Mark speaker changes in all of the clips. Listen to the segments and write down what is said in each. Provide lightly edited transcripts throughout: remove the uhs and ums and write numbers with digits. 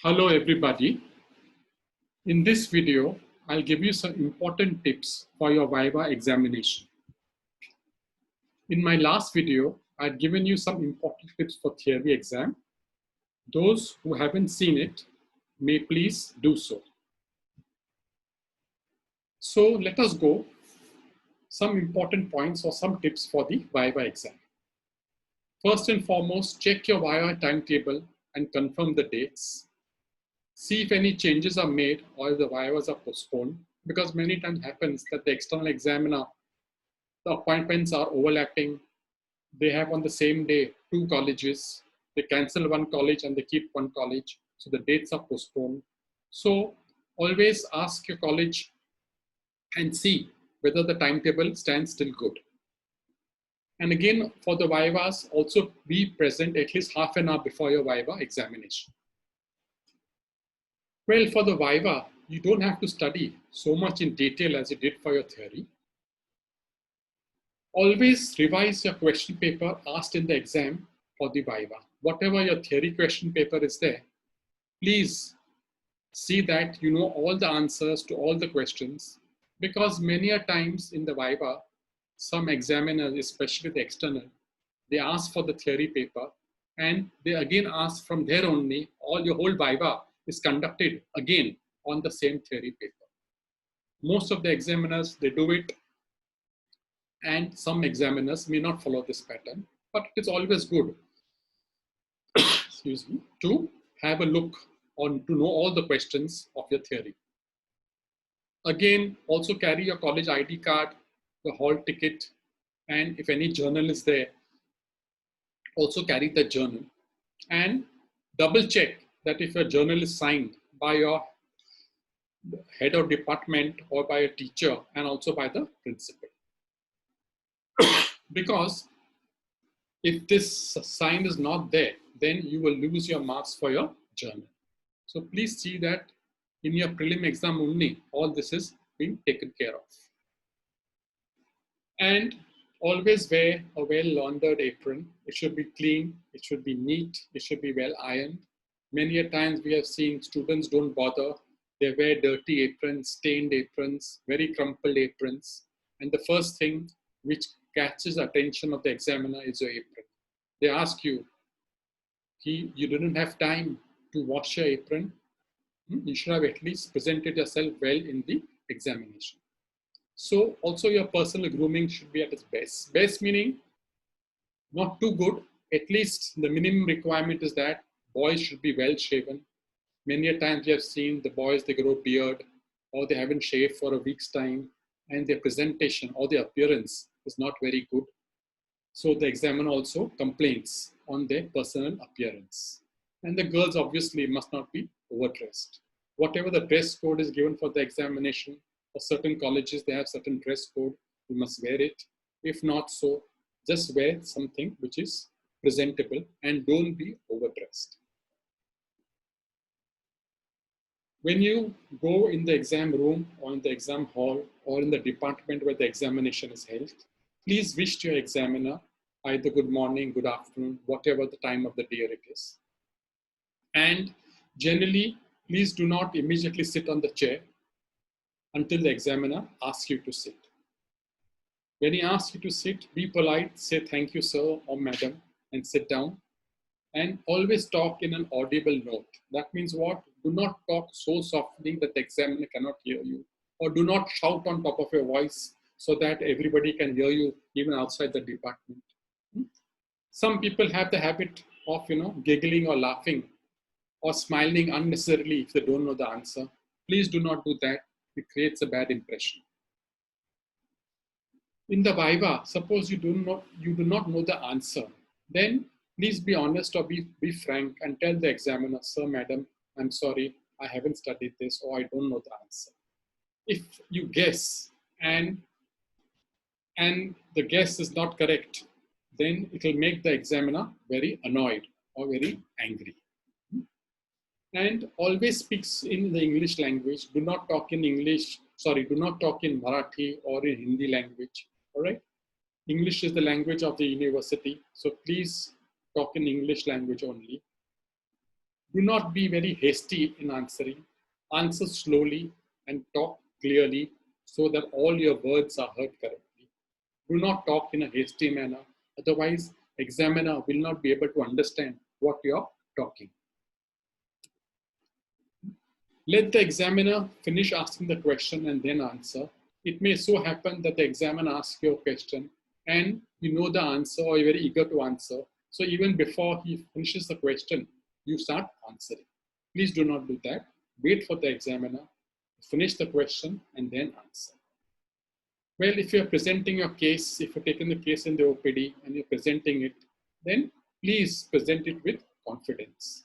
Speaker 1: Hello everybody. In this video, I'll give you some important tips for your Viva examination. In my last video, I'd given you some important tips for theory exam. Those who haven't seen it may please do so. So let us go some important points or some tips for the Viva exam. First and foremost, check your Viva timetable and confirm the dates. See if any changes are made or if the Vivas are postponed, because many times happens that the external examiner, the appointments are overlapping. They have on the same day two colleges. They cancel one college and they keep one college. So the dates are postponed. So always ask your college and see whether the timetable stands still good. And again, for the Vivas, also be present at least half an hour before your Viva examination. Well, for the Viva, you don't have to study so much in detail as you did for your theory. Always revise your question paper asked in the exam for the Viva. Whatever your theory question paper is there, please see that you know all the answers to all the questions, because many a times in the Viva, some examiners, especially the external, they ask for the theory paper and they again ask from there only, all your whole Viva is conducted again on the same theory paper. Most of the examiners, they do it, and some examiners may not follow this pattern, but it's always good excuse me, to have a look on to know all the questions of your theory. Again, also carry your college ID card, the hall ticket, and if any journal is there, also carry the journal. And double check that if your journal is signed by your head of department or by a teacher and also by the principal. Because if this sign is not there, then you will lose your marks for your journal. So please see that in your prelim exam only, all this is being taken care of. And always wear a well-laundered apron. It should be clean, it should be neat, it should be well ironed. Many a times we have seen students don't bother. They wear dirty aprons, stained aprons, very crumpled aprons. And the first thing which catches the attention of the examiner is your apron. They ask you, you didn't have time to wash your apron. You should have at least presented yourself well in the examination. So also your personal grooming should be at its best. Best meaning not too good. At least the minimum requirement is that boys should be well shaven. Many a times we have seen the boys, they grow beard or they haven't shaved for a week's time and their presentation or their appearance is not very good. So the examiner also complains on their personal appearance. And the girls obviously must not be overdressed. Whatever the dress code is given for the examination, for certain colleges, they have certain dress code, you must wear it. If not so, just wear something which is presentable and don't be overdressed. When you go in the exam room or in the exam hall or in the department where the examination is held, please wish to your examiner either good morning, good afternoon, whatever the time of the day it is. And generally, please do not immediately sit on the chair until the examiner asks you to sit. When he asks you to sit, be polite, say thank you sir or madam and sit down. And always talk in an audible note. That means what? Do not talk so softly that the examiner cannot hear you. Or do not shout on top of your voice so that everybody can hear you even outside the department. Some people have the habit of giggling or laughing or smiling unnecessarily if they don't know the answer. Please do not do that. It creates a bad impression. In the Viva, suppose you do not know the answer, then please be honest or be frank and tell the examiner, sir, madam, I'm sorry, I haven't studied this or I don't know the answer. If you guess and the guess is not correct, then it will make the examiner very annoyed or very angry. And always speaks in the English language. Do not talk in do not talk in Marathi or in Hindi language, all right? English is the language of the university, so please talk in English language only. Do not be very hasty in answering. Answer slowly and talk clearly so that all your words are heard correctly. Do not talk in a hasty manner. Otherwise, examiner will not be able to understand what you are talking. Let the examiner finish asking the question and then answer. It may so happen that the examiner asks you a question and you know the answer or you're very eager to answer. So even before he finishes the question, you start answering. Please do not do that. Wait for the examiner to finish the question and then answer. Well, if you're presenting your case, if you're taking the case in the OPD and you're presenting it, then please present it with confidence.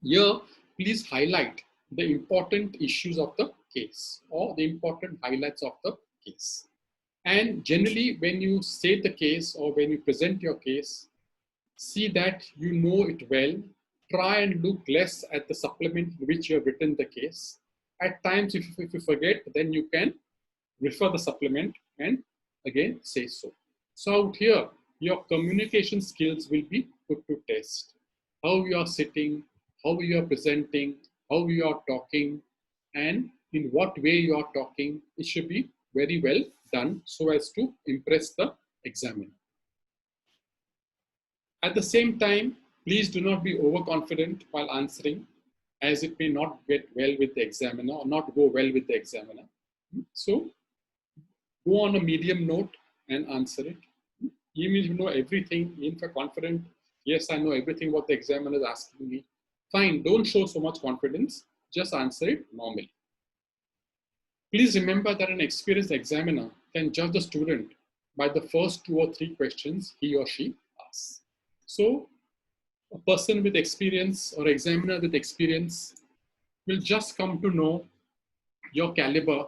Speaker 1: Here, please highlight the important issues of the case or the important highlights of the case. And generally, when you say the case or when you present your case, see that you know it well. Try and look less at the supplement in which you have written the case. At times, if you forget, then you can refer the supplement and again say so. So out here, your communication skills will be put to test. How you are sitting, how you are presenting, how you are talking, and in what way you are talking. It should be very well done so as to impress the examiner. At the same time, please do not be overconfident while answering, as it may not get well with the examiner or not go well with the examiner. So go on a medium note and answer it. Even if you know everything, even if you're confident, yes, I know everything what the examiner is asking me. Fine, don't show so much confidence, just answer it normally. Please remember that an experienced examiner can judge the student by the first 2 or 3 questions he or she asks. So a person with experience or examiner with experience will just come to know your caliber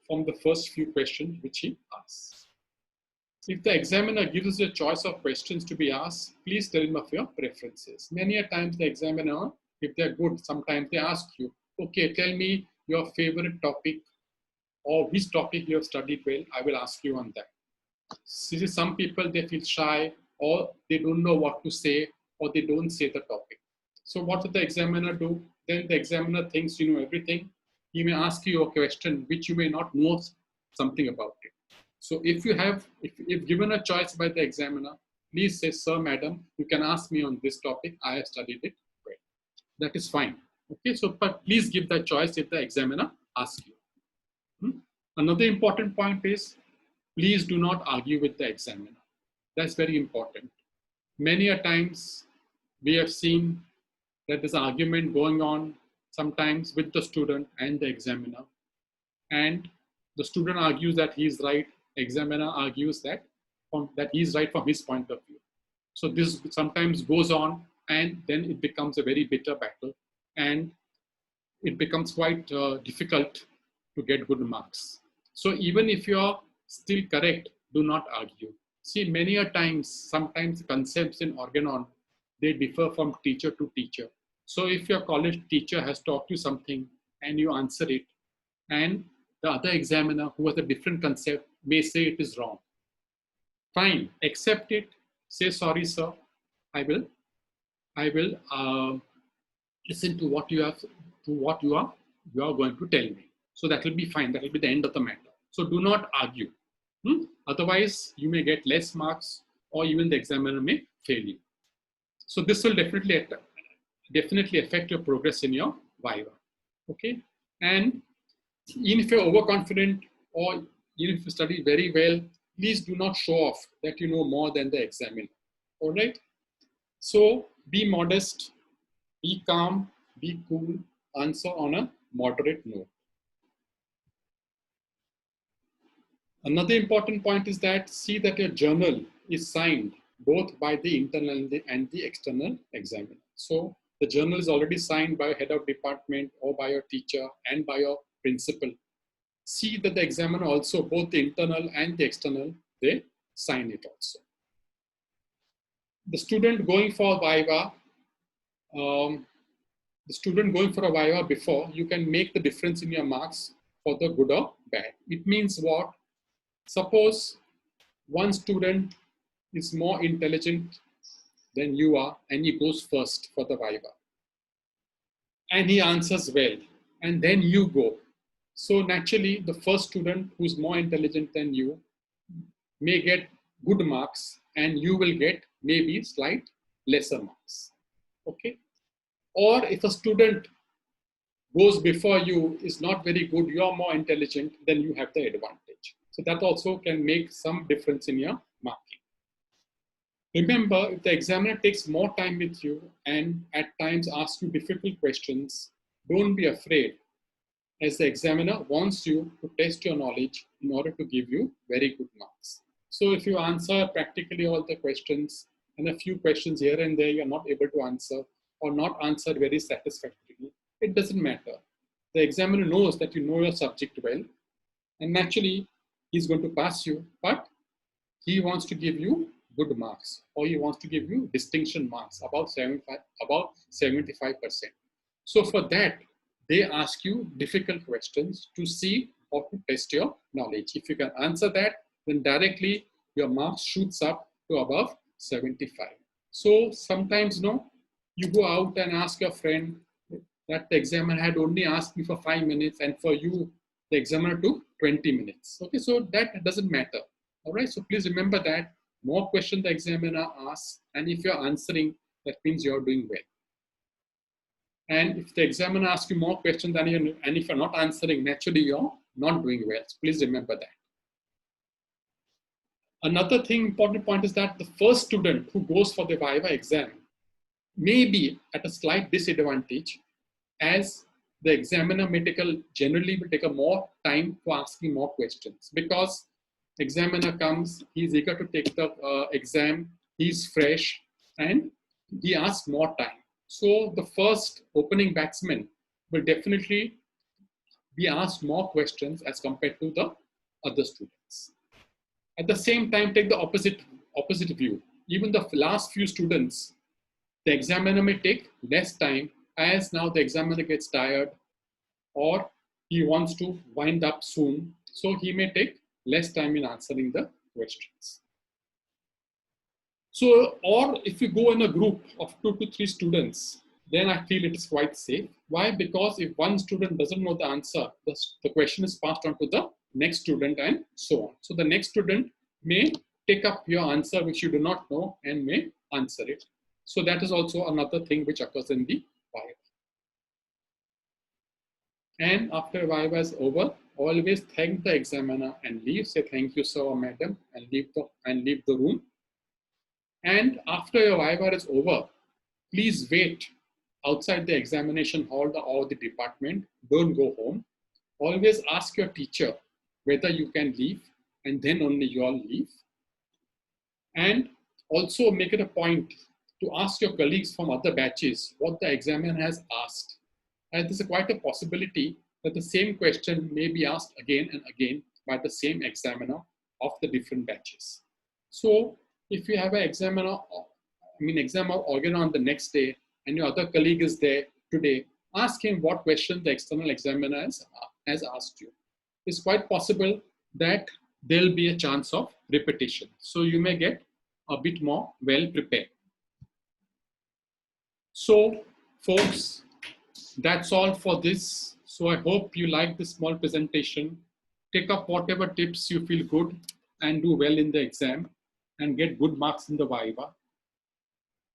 Speaker 1: from the first few questions which he asks. If the examiner gives you a choice of questions to be asked, please tell him of your preferences. Many a times the examiner, if they're good, sometimes they ask you, okay, tell me your favorite topic or which topic you have studied well, I will ask you on that. See, some people, they feel shy or they don't know what to say or they don't say the topic. So what does the examiner do? Then the examiner thinks you know everything. He may ask you a question which you may not know something about it. So if given a choice by the examiner, please say, sir, madam, you can ask me on this topic. I have studied it well. That is fine. Okay, so but please give that choice if the examiner asks you. Another important point is, please do not argue with the examiner. That's very important. Many a times we have seen that there's an argument going on sometimes with the student and the examiner. And the student argues that he's right, examiner argues that he's right from his point of view. So this sometimes goes on and then it becomes a very bitter battle and it becomes quite difficult to get good marks. So even if you're still correct, do not argue. See, many a times, sometimes concepts in organon, they differ from teacher to teacher. So if your college teacher has taught you something and you answer it, and the other examiner who has a different concept may say it is wrong. Fine, accept it, say sorry, sir. I will listen to what you are going to tell me. So that will be fine. That will be the end of the matter. So do not argue. Otherwise, you may get less marks or even the examiner may fail you. So this will definitely affect your progress in your Viva. Okay? And even if you're overconfident or even if you study very well, please do not show off that you know more than the examiner. All right? So be modest, be calm, be cool, answer on a moderate note. Another important point is that see that your journal is signed both by the internal and the external examiner. So the journal is already signed by a head of department or by your teacher and by your principal. See that the examiner also, both the internal and the external, they sign it also. The student going for Viva, before, you can make the difference in your marks for the good or bad. It means what? Suppose one student is more intelligent than you are and he goes first for the Viva. and he answers well, and then you go. So naturally, the first student who's more intelligent than you may get good marks, and you will get maybe slight lesser marks. Okay? Or if a student goes before you is not very good, you're more intelligent, then you have the advantage. So that also can make some difference in your marking. Remember, if the examiner takes more time with you and at times asks you difficult questions, don't be afraid, as the examiner wants you to test your knowledge in order to give you very good marks. So if you answer practically all the questions and a few questions here and there you're not able to answer or not answered very satisfactorily, it doesn't matter. The examiner knows that you know your subject well, and naturally he's going to pass you, but he wants to give you good marks, or he wants to give you distinction marks about 75%. So for that, they ask you difficult questions to see or to test your knowledge. If you can answer that, then directly your marks shoots up to above 75. So sometimes, you go out and ask your friend that the examiner had only asked me for 5 minutes, and for you, the examiner took 20 minutes. Okay, so that doesn't matter. All right, so please remember that more questions the examiner asks, and if you're answering, that means you're doing well. And if the examiner asks you more questions and if you're not answering, naturally you're not doing well. So please remember that. Another important point is that the first student who goes for the Viva exam may be at a slight disadvantage, as the examiner generally will take a more time for asking more questions, because examiner comes, he's eager to take the exam, he's fresh, and he asks more time. So the first opening batsman will definitely be asked more questions as compared to the other students. At the same time, take the opposite view. Even the last few students, the examiner may take less time, as now the examiner gets tired or he wants to wind up soon. So he may take less time in answering the questions. So, or if you go in a group of 2 to 3 students, then I feel it is quite safe. Why? Because if one student doesn't know the answer, the question is passed on to the next student and so on. So the next student may take up your answer which you do not know and may answer it. So that is also another thing which occurs in the Viva. And after Viva is over, always thank the examiner and leave. Say thank you, sir or madam, and leave the room. And after your Viva is over, please wait outside the examination hall or the department. Don't go home. Always ask your teacher whether you can leave, and then only you all leave. And also make it a point to ask your colleagues from other batches what the examiner has asked. And there's quite a possibility that the same question may be asked again and again by the same examiner of the different batches. So if you have an exam organ on the next day and your other colleague is there today, ask him what question the external examiner has asked you. It's quite possible that there'll be a chance of repetition. So you may get a bit more well prepared. So folks, that's all for this. So I hope you like this small presentation. Take up whatever tips you feel good and do well in the exam and get good marks in the Viva.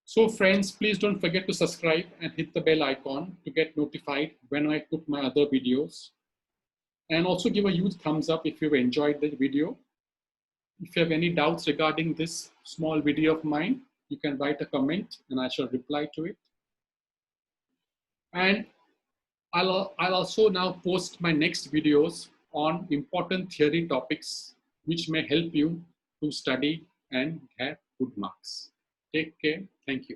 Speaker 1: So friends, please don't forget to subscribe and hit the bell icon to get notified when I put my other videos. And also give a huge thumbs up if you've enjoyed the video. If you have any doubts regarding this small video of mine, you can write a comment and I shall reply to it. And I'll also now post my next videos on important theory topics which may help you to study and have good marks. Take care. Thank you.